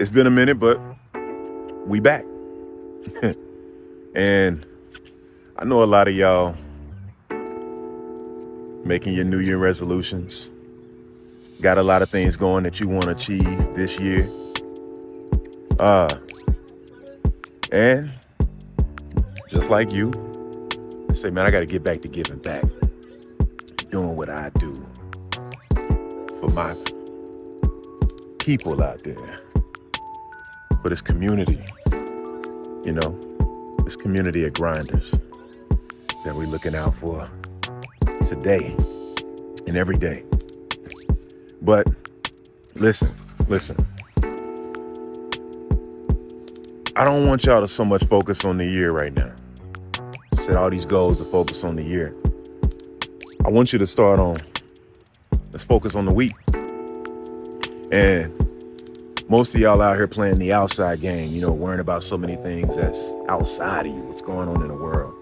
It's been a minute, but we back. And I know a lot of y'all making your New Year resolutions. Got a lot of things going that you want to achieve this year. And just like you, say, man, I got to get back to giving back. Doing what I do for my people out there. For this community, this community of grinders that we're looking out for today and every day. But listen. I don't want y'all to so much focus on the year right now. Set all these goals to focus on the year. I want you to let's focus on the week. And most of y'all out here playing the outside game, worrying about so many things that's outside of you, what's going on in the world.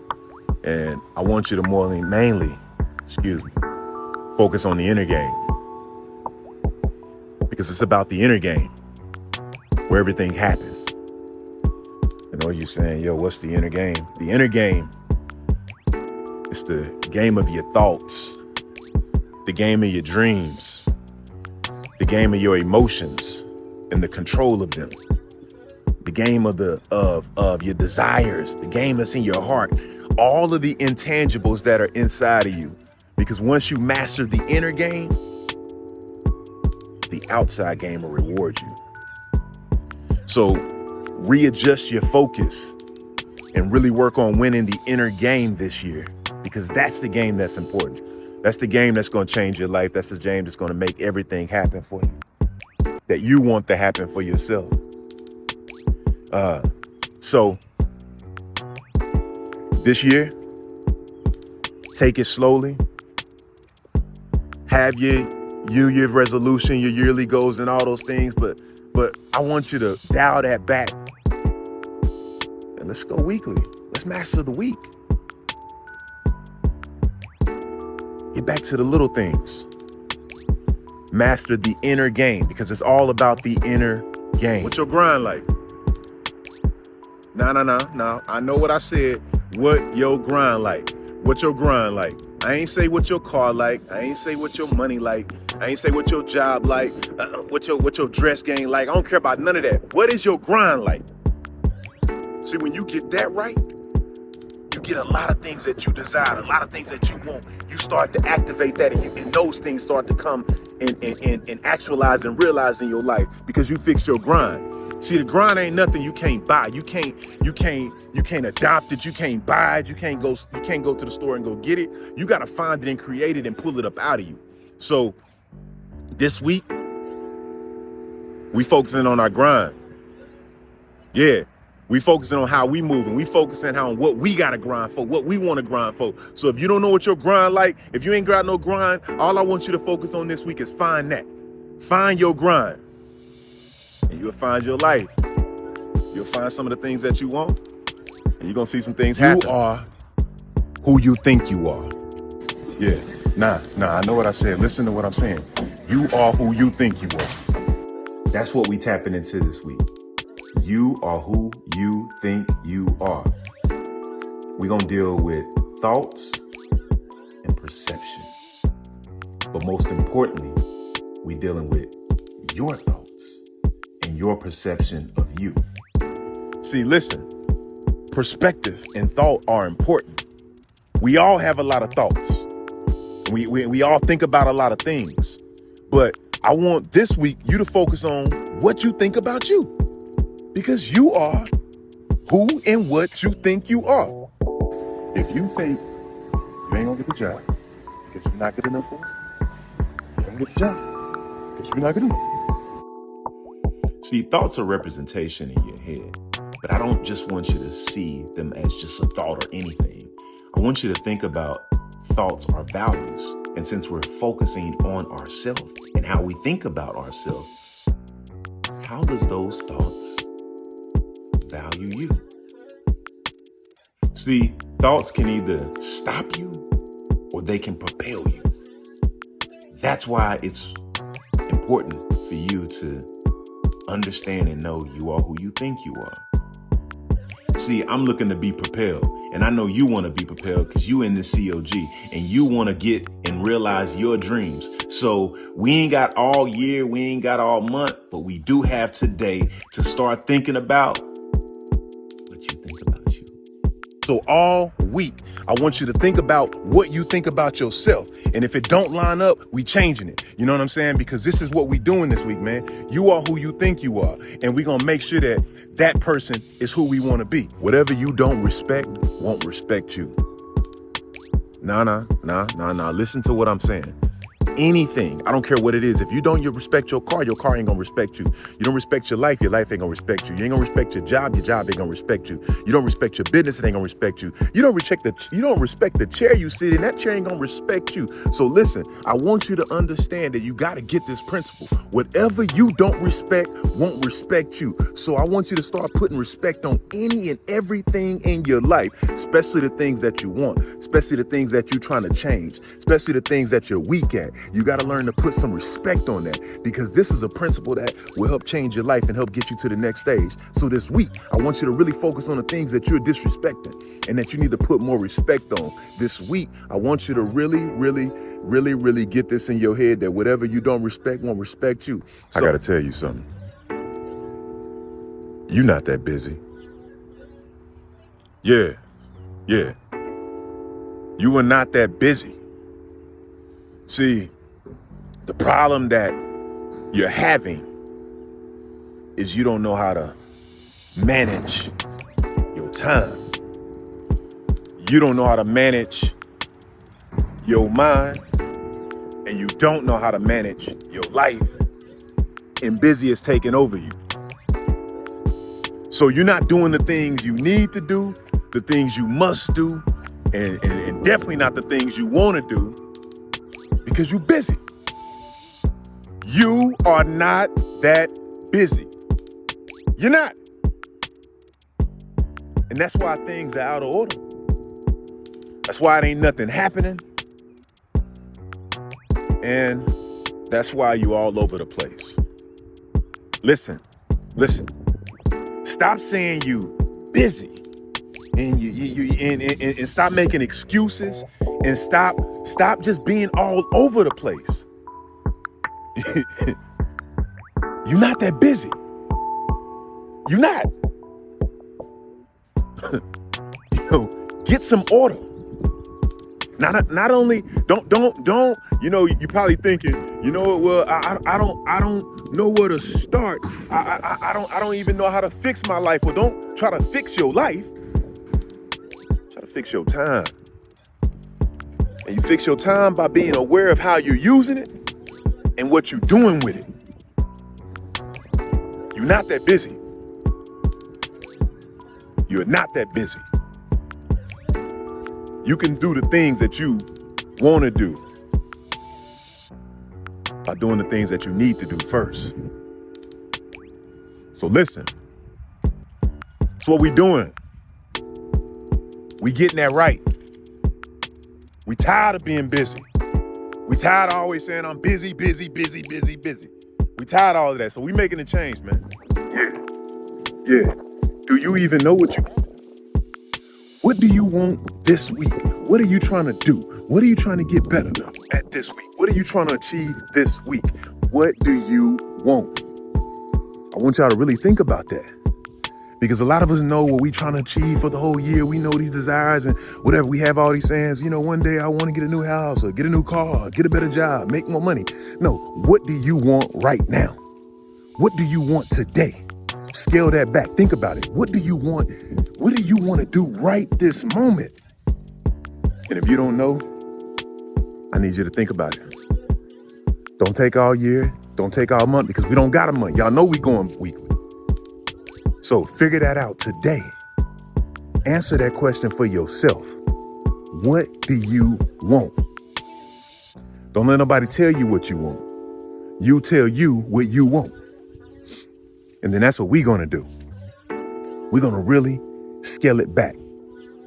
And I want you to mainly, focus on the inner game. Because it's about the inner game where everything happens. I know you're saying, what's the inner game? The inner game is the game of your thoughts, the game of your dreams, the game of your emotions and the control of them, the game of your desires, the game that's in your heart, all of the intangibles that are inside of you. Because once you master the inner game, the outside game will reward you. So readjust your focus and really work on winning the inner game this year, because that's the game that's important. That's the game that's going to change your life. That's the game that's going to make everything happen for you, that you want to happen for yourself. So this year, take it slowly. Have your New Year resolution, your yearly goals and all those things. But I want you to dial that back. And let's go weekly. Let's master the week. Get back to the little things. Master the inner game, because it's all about the inner game. What's your grind like? No. I know what I said. What your grind like? What your grind like? I ain't say what your car like. I ain't say what your money like. I ain't say what your job like. What your dress game like. I don't care about none of that. What is your grind like? See, when you get that right, you get a lot of things that you desire, a lot of things that you want. You start to activate that, and those things start to come and actualize and realize in your life, because you fix your grind. See, the grind ain't nothing you can't buy. You can't adopt it. You can't buy it. You can't go to the store and go get it. You got to find it and create it and pull it up out of you. So this week, we focusing on our grind. Yeah. We focusing on how we moving. We focusing on what we got to grind for, what we want to grind for. So if you don't know what your grind like, if you ain't got no grind, all I want you to focus on this week is find that. Find your grind. And you'll find your life. You'll find some of the things that you want. And you're going to see some things happen. You are who you think you are. Yeah. Nah, I know what I said. Listen to what I'm saying. You are who you think you are. That's what we tapping into this week. You are who you think you are. We're going to deal with thoughts and perception. But most importantly, we're dealing with your thoughts and your perception of you. See, listen, perspective and thought are important. We all have a lot of thoughts. We all think about a lot of things. But I want this week you to focus on what you think about you. Because you are who and what you think you are. If you think you ain't gonna get the job because you're not good enough for it, you're gonna get the job because you're not good enough for it. See, thoughts are representation in your head, but I don't just want you to see them as just a thought or anything. I want you to think about thoughts are values. And since we're focusing on ourselves and how we think about ourselves, how does those thoughts value you? See, thoughts can either stop you or they can propel you. That's why it's important for you to understand and know you are who you think you are. See, I'm looking to be propelled, and I know you want to be propelled because you in this COG and you want to get and realize your dreams. So we ain't got all year, we ain't got all month, but we do have today to start thinking about what you think about you. So all week, I want you to think about what you think about yourself. And if it don't line up, we changing it. You know what I'm saying? Because this is what we doing this week, man. You are who you think you are. And we gonna make sure that that person is who we want to be. Whatever you don't respect won't respect you. Nah. Listen to what I'm saying. Anything, I don't care what it is. If you don't respect your car ain't gonna respect you. You don't respect your life ain't gonna respect you. You ain't gonna respect your job ain't gonna respect you. You don't respect your business, it ain't gonna respect you. You don't respect the chair you sit in, that chair ain't gonna respect you. So listen, I want you to understand that you gotta get this principle. Whatever you don't respect won't respect you. So I want you to start putting respect on any and everything in your life, especially the things that you want, especially the things that you're trying to change, especially the things that you're weak at. You got to learn to put some respect on that, because this is a principle that will help change your life and help get you to the next stage. So this week, I want you to really focus on the things that you're disrespecting and that you need to put more respect on. This week, I want you to really get this in your head that whatever you don't respect won't respect you. So, I got to tell you something. You're not that busy. Yeah. You are not that busy. See, the problem that you're having is you don't know how to manage your time. You don't know how to manage your mind, and you don't know how to manage your life, and busy is taking over you. So you're not doing the things you need to do, the things you must do, and definitely not the things you want to do, because you're busy. You are not that busy. You're not. And that's why things are out of order. That's why it ain't nothing happening. And that's why you all over the place. Listen. Stop saying you busy, and you stop making excuses, and stop just being all over the place. You're not that busy. You're not. Get some order. Not only don't, you're probably thinking, well, I don't know where to start. I don't even know how to fix my life. Well, don't try to fix your life. Try to fix your time. And you fix your time by being aware of how you're using it and what you're doing with it. You're not that busy. You're not that busy. You can do the things that you want to do by doing the things that you need to do first. So listen, that's what we doing. We getting that right. We tired of being busy. We tired of always saying I'm busy. We tired of all of that. So we making a change, man. Yeah. Do you even know what you want? What do you want this week? What are you trying to do? What are you trying to get better at this week? What are you trying to achieve this week? What do you want? I want y'all to really think about that. Because a lot of us know what we trying to achieve for the whole year. We know these desires and whatever. We have all these sayings, one day I want to get a new house or get a new car, get a better job, make more money. No, what do you want right now? What do you want today? Scale that back. Think about it. What do you want? What do you want to do right this moment? And if you don't know, I need you to think about it. Don't take all year. Don't take all month, because we don't got a month. Y'all know we going weekly. So figure that out today. Answer that question for yourself. What do you want? Don't let nobody tell you what you want. You tell you what you want. And then that's what we're going to do. We're going to really scale it back,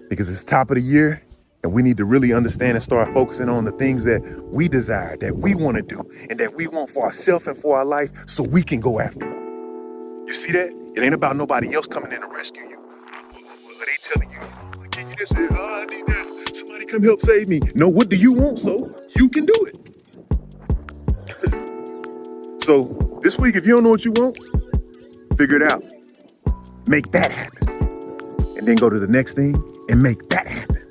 because it's top of the year and we need to really understand and start focusing on the things that we desire, that we want to do, and that we want for ourselves and for our life, so we can go after it. You see that? It ain't about nobody else coming in to rescue you. Or they telling you, I can't you this, I need that. Somebody come help save me. No, what do you want so you can do it? So this week, if you don't know what you want, figure it out. Make that happen. And then go to the next thing and make that happen.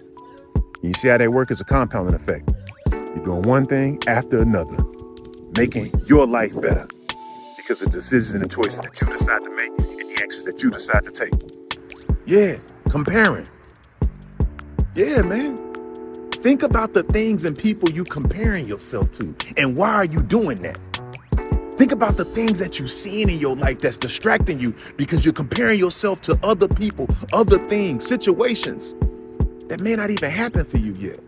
You see how that works? It's a compounding effect. You're doing one thing after another, making your life better because of the decisions and the choices that you decide to make and the actions that you decide to take. Yeah, comparing. Yeah, man. Think about the things and people you comparing yourself to, and why are you doing that? Think about the things that you're seeing in your life that's distracting you because you're comparing yourself to other people, other things, situations that may not even happen for you yet.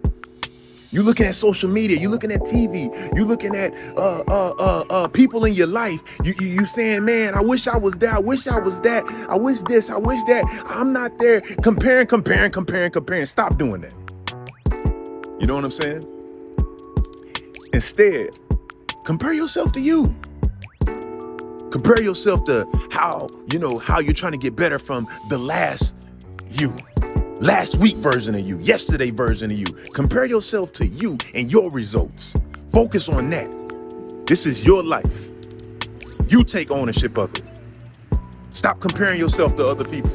You're looking at social media, you're looking at TV, you're looking at people in your life. You saying, man, I wish I was there, I wish I was that, I wish this, I wish that. I'm not there. Comparing. Stop doing that. You know what I'm saying? Instead, compare yourself to you. Compare yourself to how you're trying to get better from the last week version of you, yesterday version of you. Compare yourself to you and your results. Focus on that. This is your life. You take ownership of it. Stop comparing yourself to other people.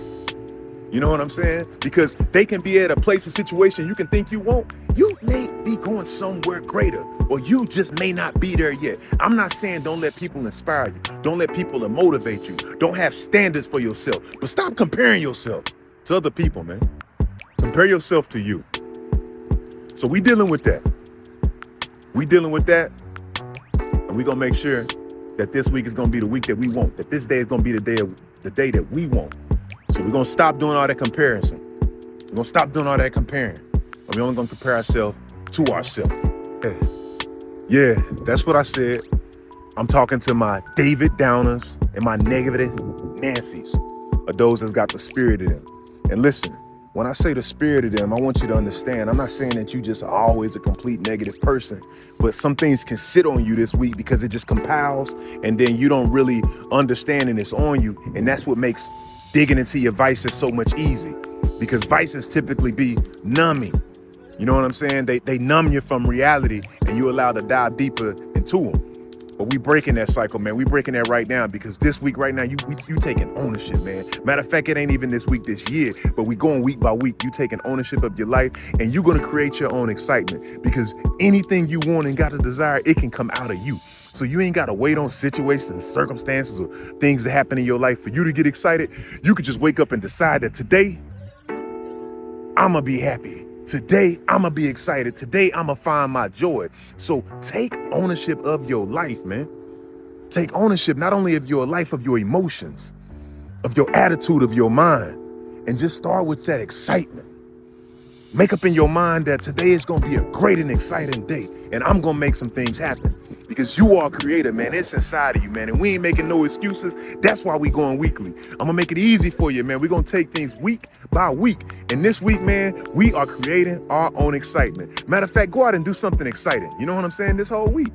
You know what I'm saying? Because they can be at a place or situation you can think you won't. You may be going somewhere greater, or you just may not be there yet. I'm not saying don't let people inspire you. Don't let people motivate you. Don't have standards for yourself. But stop comparing yourself to other people, man. Compare yourself to you. So we dealing with that. And we gonna make sure that this week is gonna be the week that we want. That this day is gonna be the day that we want. So we're gonna stop doing all that comparison. We're gonna stop doing all that comparing. And we're only gonna compare ourselves to ourselves. Yeah, that's what I said. I'm talking to my David Downers and my negative Nancys, or those that's got the spirit of them. And listen, when I say the spirit of them, I want you to understand, I'm not saying that you just are always a complete negative person, but some things can sit on you this week because it just compiles, and then you don't really understand and it's on you. And that's what makes digging into your vices so much easy, because vices typically be numbing. You know what I'm saying? They numb you from reality, and you're allowed to dive deeper into them. But we breaking that cycle, man. We breaking that right now, because this week right now, you taking ownership, man. Matter of fact, it ain't even this week, this year, but we going week by week. You taking ownership of your life, and you're gonna create your own excitement, because anything you want and got a desire, it can come out of you. So you ain't gotta wait on situations, circumstances, or things that happen in your life for you to get excited. You could just wake up and decide that today, I'ma be happy. Today, I'ma be excited. Today, I'ma find my joy. So take ownership of your life, man. Take ownership not only of your life, of your emotions, of your attitude, of your mind, and just start with that excitement. Make up in your mind that today is gonna be a great and exciting day, and I'm gonna make some things happen, because you are a creator, man. It's inside of you, man, and we ain't making no excuses. That's why we going weekly. I'm gonna make it easy for you, man. We're gonna take things week by week, and this week, man, we are creating our own excitement. Matter of fact, go out and do something exciting. You know what I'm saying? This whole week.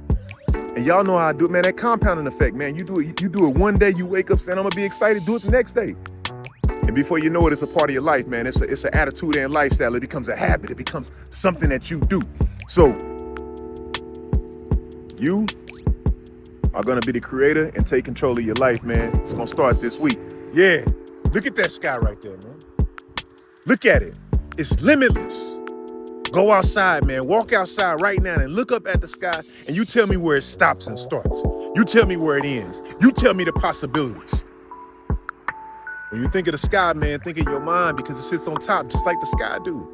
And y'all know how I do it, man. That compounding effect, man. You do it one day, you wake up saying, I'm gonna be excited, do it the next day. And before you know it, it's a part of your life, man. It's an attitude and lifestyle. It becomes a habit. It becomes something that you do. So you are going to be the creator and take control of your life, man. It's going to start this week. Yeah. Look at that sky right there, man. Look at it. It's limitless. Go outside, man. Walk outside right now and look up at the sky, and you tell me where it stops and starts. You tell me where it ends. You tell me the possibilities. When you think of the sky, man, think of your mind, because it sits on top just like the sky do.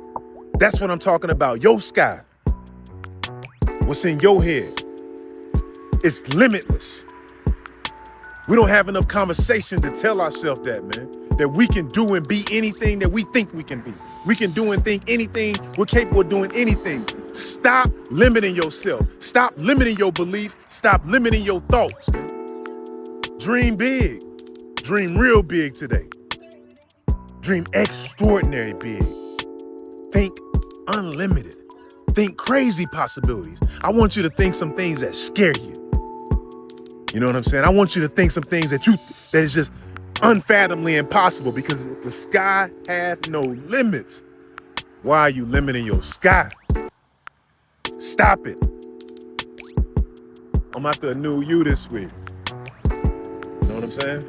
That's what I'm talking about. Your sky. What's in your head. It's limitless. We don't have enough conversation to tell ourselves that, man. That we can do and be anything that we think we can be. We can do and think anything. We're capable of doing anything. Stop limiting yourself. Stop limiting your beliefs. Stop limiting your thoughts. Dream big. Dream real big today. Dream extraordinary big. Think unlimited. Think crazy possibilities. I want you to think some things that scare you. You know what I'm saying? I want you to think some things that is just unfathomably impossible, because if the sky have no limits, why are you limiting your sky? Stop it. I'm after a new you this week. You know what I'm saying?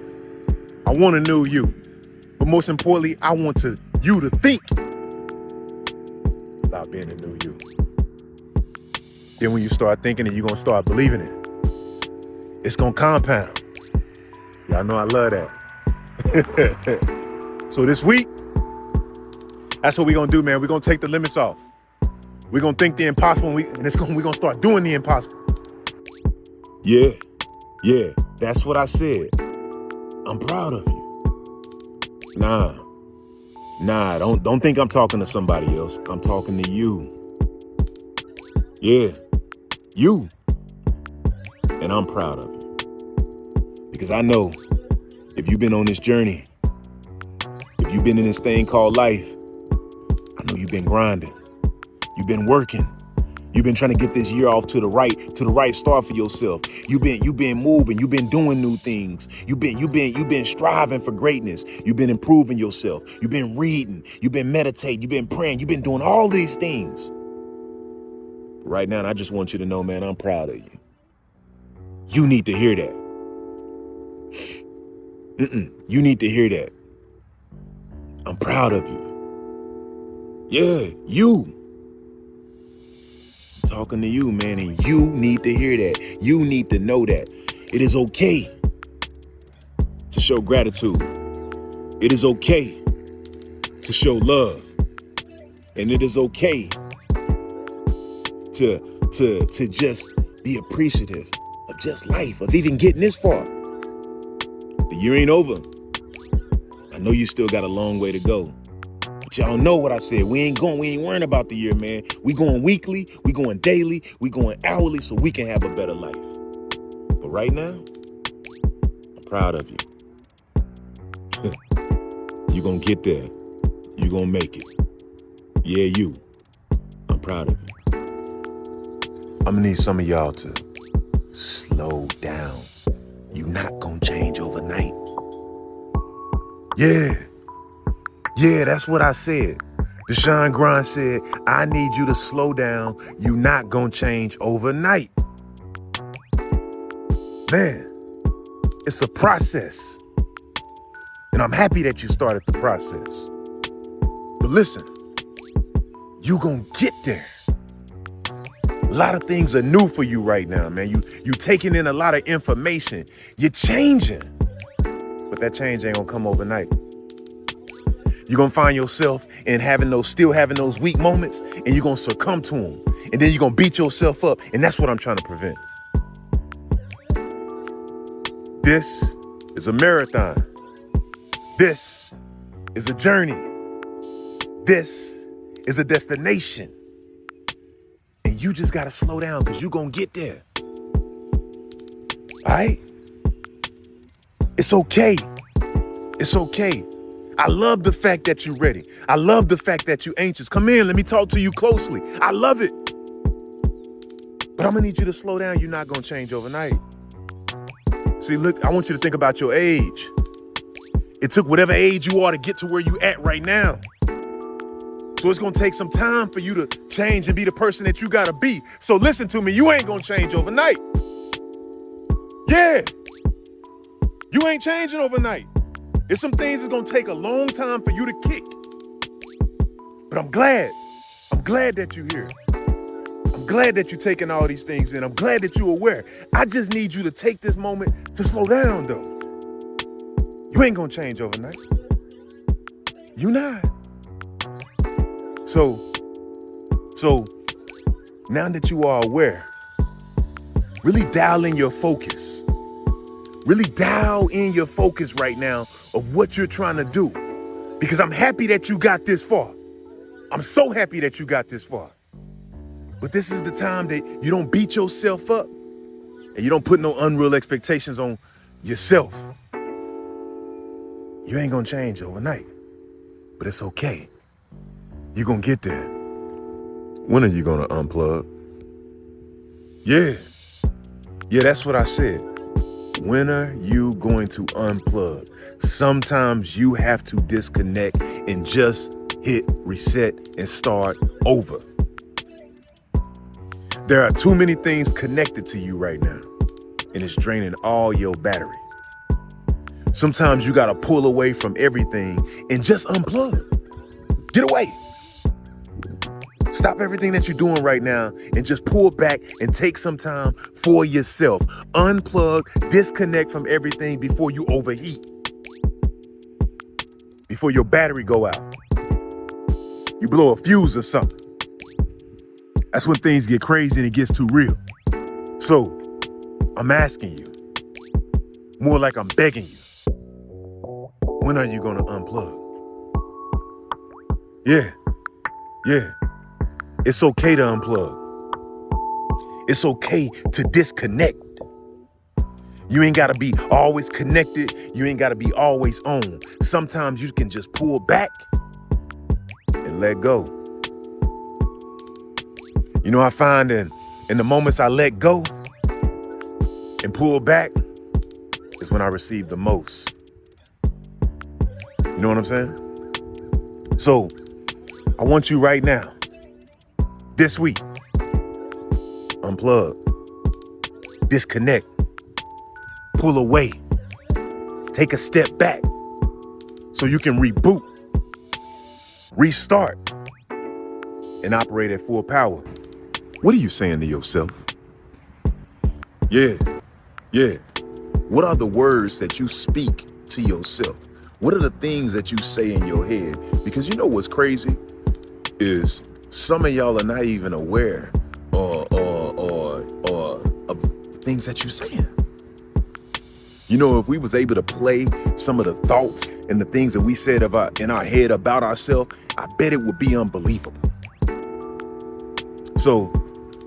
I want a new you. But most importantly, I want you to think about being a new you. Then when you start thinking it, you're going to start believing it. It's going to compound. Y'all know I love that. So this week, that's what we're going to do, man. We're going to take the limits off. We're going to think the impossible, and we're going to start doing the impossible. Yeah, that's what I said. I'm proud of you. Nah, don't think I'm talking to somebody else. I'm talking to you. Yeah, you. And I'm proud of you. Because I know if you've been on this journey, if you've been in this thing called life, I know you've been grinding. You've been working. You've been trying to get this year off to the right start for yourself. You've been moving. You've been doing new things. You've been striving for greatness. You've been improving yourself. You've been reading. You've been meditating. You've been praying. You've been doing all these things. Right now, I just want you to know, man, I'm proud of you. You need to hear that. You need to hear that. I'm proud of you. Yeah, you. I'm talking to you, man, and you need to hear that. You need to know that. It is okay to show gratitude. It is okay to show love. And it is okay to just be appreciative of just life, of even getting this far. The year ain't over. I know you still got a long way to go. But y'all know what I said. We ain't worrying about the year, man. We going weekly, we going daily, we going hourly so we can have a better life. But right now, I'm proud of you. You gonna get there. You gonna make it. Yeah, you. I'm proud of you. I'm gonna need some of y'all to slow down. You not gonna change overnight. Yeah, that's what I said. DeShawn Grind said, I need you to slow down. You not gonna change overnight. Man, it's a process. And I'm happy that you started the process. But listen, you gonna get there. A lot of things are new for you right now, man. You taking in a lot of information. You're changing. But that change ain't gonna come overnight. You're gonna find yourself in still having those weak moments, and you're gonna succumb to them. And then you're gonna beat yourself up. And that's what I'm trying to prevent. This is a marathon. This is a journey. This is a destination. And you just gotta slow down because you're gonna get there. All right? It's okay. It's okay. I love the fact that you're ready. I love the fact that you're anxious. Come in, let me talk to you closely. I love it. But I'm gonna need you to slow down. You're not gonna change overnight. See, look, I want you to think about your age. It took whatever age you are to get to where you at right now. So it's gonna take some time for you to change and be the person that you gotta be. So listen to me, you ain't gonna change overnight. Yeah, you ain't changing overnight. There's some things that's gonna take a long time for you to kick. But I'm glad that you're here. I'm glad that you're taking all these things in. I'm glad that you're aware. I just need you to take this moment to slow down though. You ain't gonna change overnight. You not. So now that you are aware, really dial in your focus. Really dial in your focus right now of what you're trying to do. Because I'm happy that you got this far. I'm so happy that you got this far. But this is the time that you don't beat yourself up and you don't put no unreal expectations on yourself. You ain't gonna change overnight, but it's okay. You're gonna get there. When are you gonna unplug? Yeah, that's what I said. When are you going to unplug? Sometimes you have to disconnect and just hit reset and start over. There are too many things connected to you right now, and it's draining all your battery. Sometimes you got to pull away from everything and just unplug. Get away. Stop everything that you're doing right now and just pull back and take some time for yourself. Unplug, disconnect from everything before you overheat. Before your battery go out. You blow a fuse or something. That's when things get crazy and it gets too real. So, I'm asking you, more like I'm begging you, when are you gonna unplug? Yeah. It's okay to unplug. It's okay to disconnect. You ain't gotta be always connected. You ain't gotta be always on. Sometimes you can just pull back and let go. You know, I find in the moments I let go and pull back is when I receive the most. You know what I'm saying? So I want you right now, this week, unplug, disconnect, pull away, take a step back so you can reboot, restart, and operate at full power. What are you saying to yourself? Yeah. What are the words that you speak to yourself? What are the things that you say in your head? Because you know what's crazy is some of y'all are not even aware or of the things that you're saying. You know, if we was able to play some of the thoughts and the things that we said in our head about ourselves, I bet it would be unbelievable. So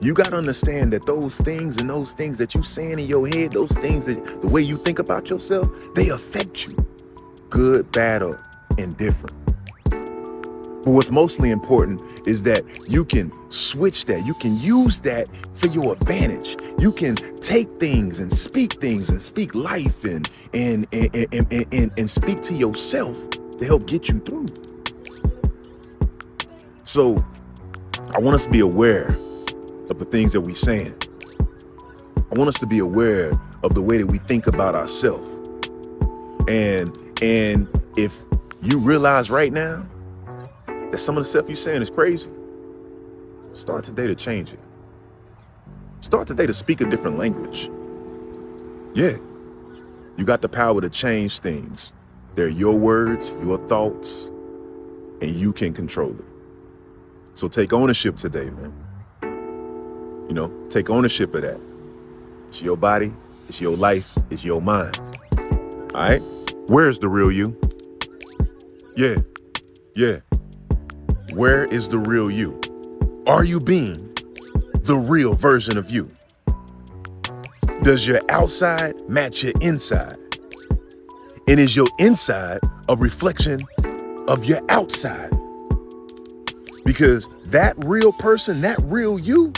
you got to understand that those things and those things that you saying in your head, those things that the way you think about yourself, they affect you. Good, bad, or indifferent. But what's mostly important is that you can switch that. You can use that for your advantage. You can take things and speak life and speak to yourself to help get you through. So I want us to be aware of the things that we're saying. I want us to be aware of the way that we think about ourselves. And if you realize right now that some of the stuff you're saying is crazy, start today to change it. Start today to speak a different language. Yeah, you got the power to change things. They're your words, your thoughts, and you can control it. So take ownership today, man. You know, take ownership of that. It's your body, it's your life, it's your mind. All right? Where's the real you? Yeah. Where is the real you? Are you being the real version of you? Does your outside match your inside? And is your inside a reflection of your outside? Because that real person, that real you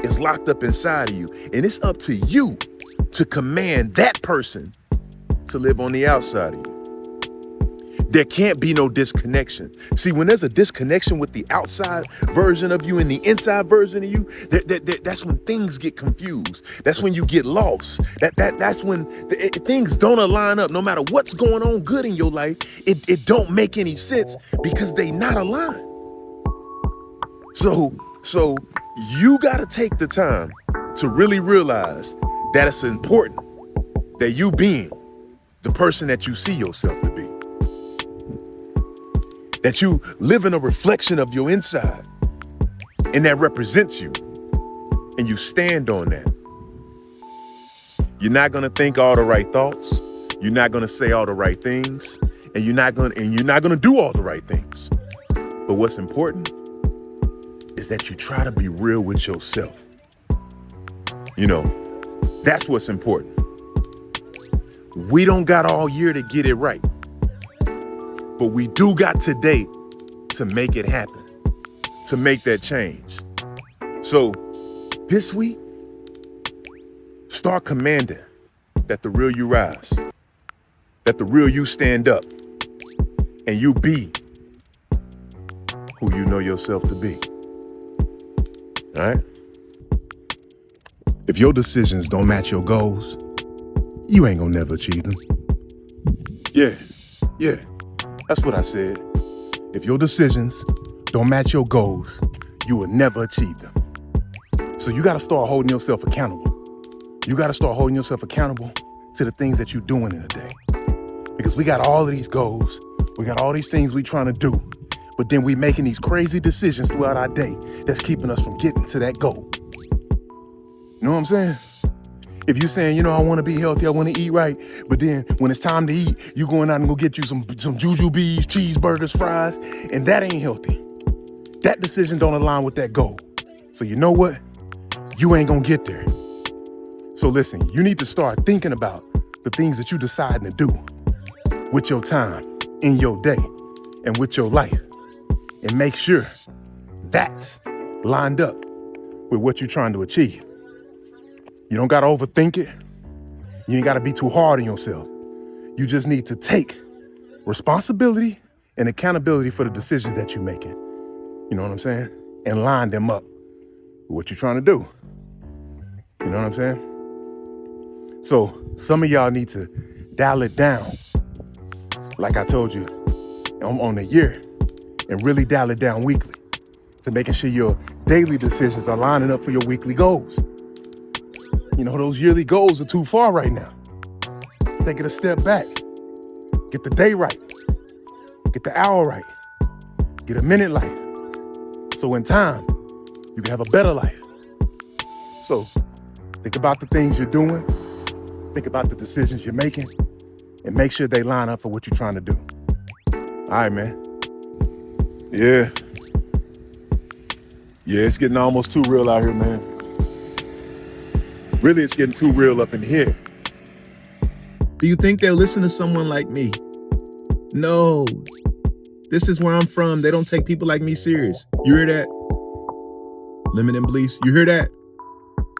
is locked up inside of you. And it's up to you to command that person to live on the outside of you. There can't be no disconnection. See, when there's a disconnection with the outside version of you and the inside version of you, that's when things get confused. That's when you get lost. That's when things don't align up. No matter what's going on good in your life, it don't make any sense because they not aligned. So you got to take the time to really realize that it's important that you being the person that you see yourself to be. That you live in a reflection of your inside and that represents you and you stand on that. You're not going to think all the right thoughts. You're not going to say all the right things and you're not going to do all the right things. But what's important is that you try to be real with yourself. You know, that's what's important. We don't got all year to get it right. But we do got today to make it happen, to make that change. So this week, start commanding that the real you rise. Let the real you stand up and you be who you know yourself to be. All right? If your decisions don't match your goals, you ain't gonna never achieve them. Yeah, that's what I said. If your decisions don't match your goals, you will never achieve them. So you gotta start holding yourself accountable. You gotta start holding yourself accountable to the things that you're doing in a day. Because we got all of these goals, we got all these things we trying to do, but then we making these crazy decisions throughout our day that's keeping us from getting to that goal. You know what I'm saying? If you saying, you know, I want to be healthy, I want to eat right, but then when it's time to eat, you going out and go get you some jujubes, cheeseburgers, fries, and that ain't healthy. That decision don't align with that goal. So you know what? You ain't gonna get there. So listen, you need to start thinking about the things that you deciding to do with your time, in your day, and with your life, and make sure that's lined up with what you're trying to achieve. You don't gotta overthink it. You ain't gotta be too hard on yourself. You just need to take responsibility and accountability for the decisions that you're making. You know what I'm saying? And line them up with what you're trying to do. You know what I'm saying? So some of y'all need to dial it down, like I told you, on the year, and really dial it down weekly to making sure your daily decisions are lining up for your weekly goals. You know, those yearly goals are too far right now. Take it a step back. Get the day right. Get the hour right. Get a minute life. So in time, you can have a better life. So think about the things you're doing. Think about the decisions you're making. And make sure they line up for what you're trying to do. All right, man. Yeah, it's getting almost too real out here, man. Really, it's getting too real up in here. Do you think they'll listen to someone like me? No. This is where I'm from. They don't take people like me serious. You hear that? Limiting beliefs. You hear that?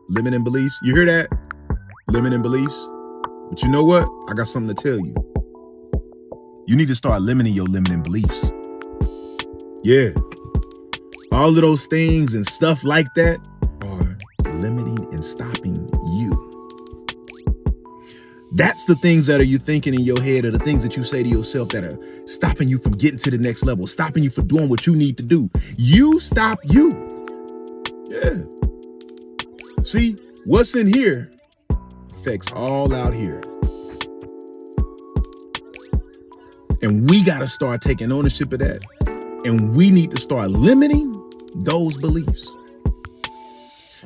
Limiting beliefs. You hear that? Limiting beliefs. But you know what? I got something to tell you. You need to start limiting your limiting beliefs. Yeah. All of those things and stuff like that are limiting and stopping you. That's the things that are you thinking in your head, or the things that you say to yourself that are stopping you from getting to the next level, stopping you from doing what you need to do. You stop you. Yeah. See, what's in here affects all out here. And we got to start taking ownership of that. And we need to start limiting those beliefs.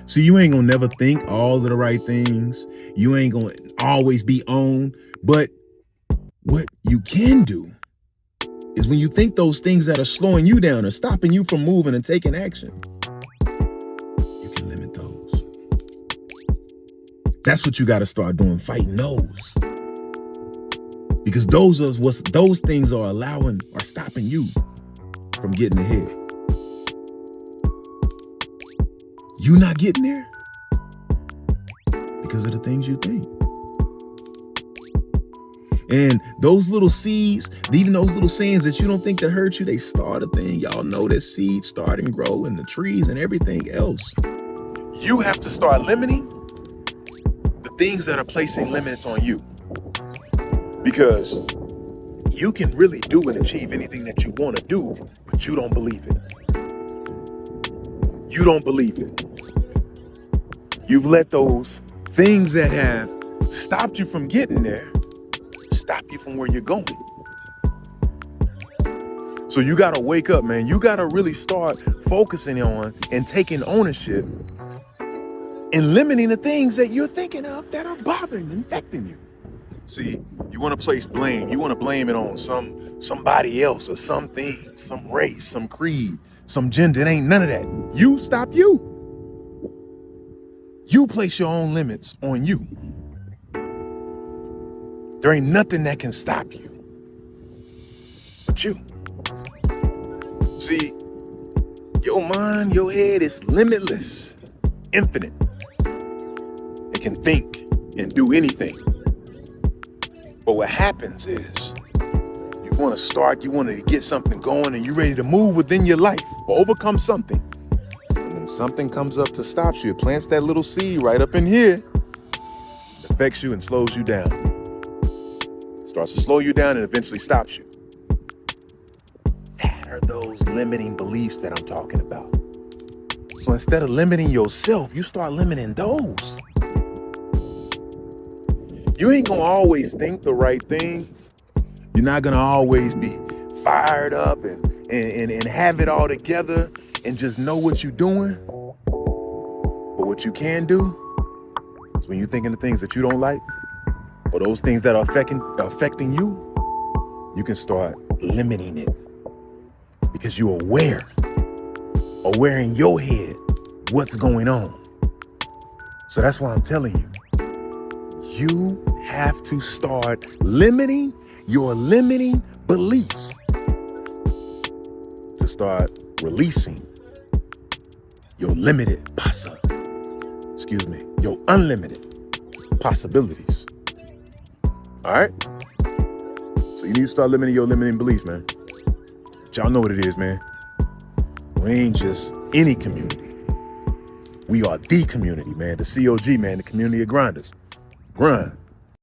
See, you ain't gonna never think all of the right things. You ain't gonna always be on. But what you can do is, when you think those things that are slowing you down or stopping you from moving and taking action, you can limit those. That's what you got to start doing, fighting those. Because those things are allowing or stopping you from getting ahead. You not getting there because of the things you think. And those little seeds, even those little sayings that you don't think that hurt you, they start a thing. Y'all know that seeds start and grow in the trees and everything else. You have to start limiting the things that are placing limits on you. Because you can really do and achieve anything that you want to do, but you don't believe it. You don't believe it. You've let those things that have stopped you from getting there stop you from where you're going. So you got to wake up, man. You got to really start focusing on and taking ownership and limiting the things that you're thinking of that are bothering and affecting you. See, you want to place blame. You want to blame it on somebody else or something, some race, some creed, some gender. It ain't none of that. You stop you. You place your own limits on you. There ain't nothing that can stop you but you. See, your mind, your head is limitless, infinite. It can think and do anything. But what happens is you want to get something going and you're ready to move within your life or overcome something. And then something comes up to stop you. It plants that little seed right up in here. It affects you and slows you down. It starts to slow you down and eventually stops you. That are those limiting beliefs that I'm talking about. So instead of limiting yourself, you start limiting those. You ain't gonna always think the right things. You're not gonna always be fired up and have it all together and just know what you're doing. But what you can do is when you're thinking the things that you don't like, or those things that are affecting you, you can start limiting it. Because you're aware in your head what's going on. So that's why I'm telling you, you have to start limiting your limiting beliefs to start releasing your your unlimited possibilities. All right? So you need to start limiting your limiting beliefs, man. Y'all know what it is, man. We ain't just any community. We are the community, man. The COG, man. The community of grinders. Grind.